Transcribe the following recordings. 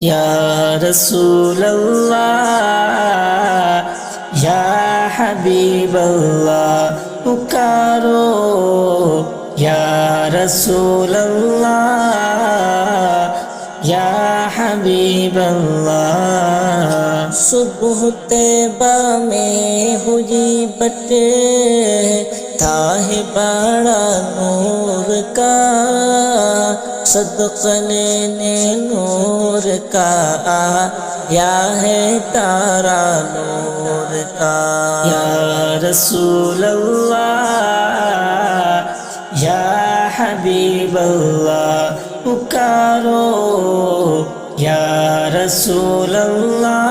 یا رسول اللہ یا حبیب اللہ پکارو یا رسول اللہ یا حبیب اللہ صبح طیبہ میں ہوئی بٹ تھا ہے بڑا نور کا صدقہ لینے نور کا آیا ہے تارا نور کا یا رسول اللہ یا حبیب اللہ پکارو یا رسول اللہ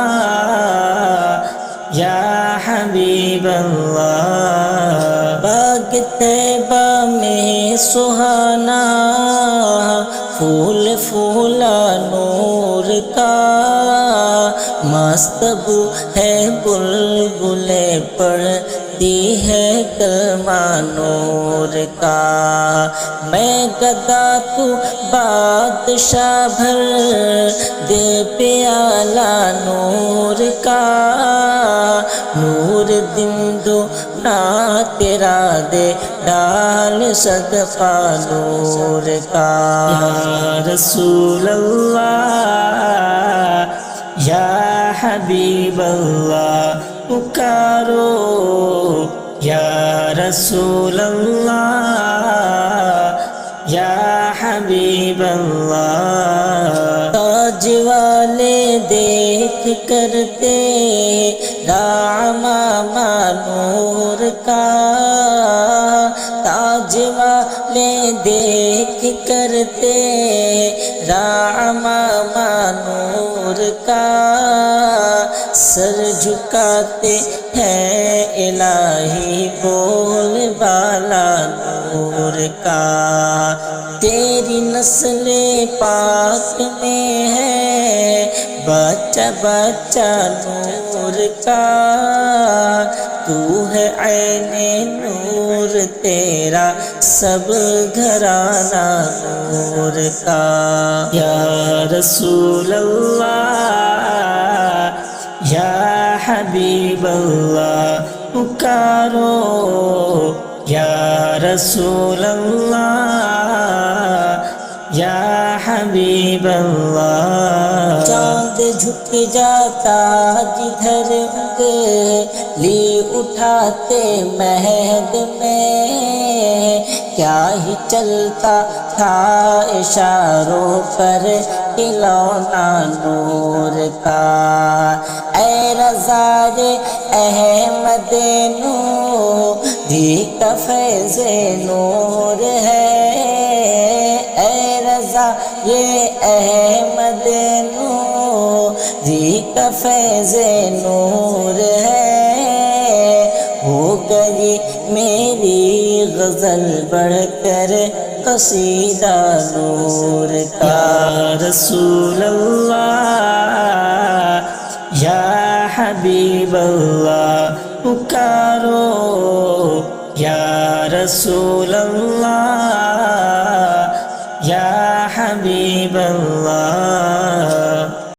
یا حبیب اللہ باغ طیبہ میں سہانا پھول پھولا نور کا مست بو ہے بلبل پڑھتی ہے کلمہ نور کا میں گدا تو بادشاہ بھر دے پیالہ نور کا نور دن دو نا تیرا دے ڈال صدقہ نور کا یا رسول اللہ یا حبیب اللہ پکارو یا رسول اللہ یا حبیب اللہ تاج والے دیکھ کرتے امامہ نور کا تاج والے دیکھ کرتے امامہ نور کا سر جھکاتے ہیں الہی بول بالا نور کا تیری نسل پاک میں ہے بچہ بچہ نور کا تو ہے عین نور تیرا سب گھرانہ نور کا یا رسول اللہ یا حبیب اللہ پکارو یا رسول اللہ یا حبیب اللہ چاند جھک جاتا جدھر انگلی اٹھاتے مہد میں کیا ہی چلتا تھا اشاروں پر کھلونا نور کا اے رضا احمد نوری کا فیض نور ہے اے رضا یہ احمد نوری کا فیض نور ہے ہو گئی میری غزل بڑھ کر قصیدہ نور کا یا رسول اللہ یا حبیب اللہ پکارو یا رسول اللہ یا حبیب اللہ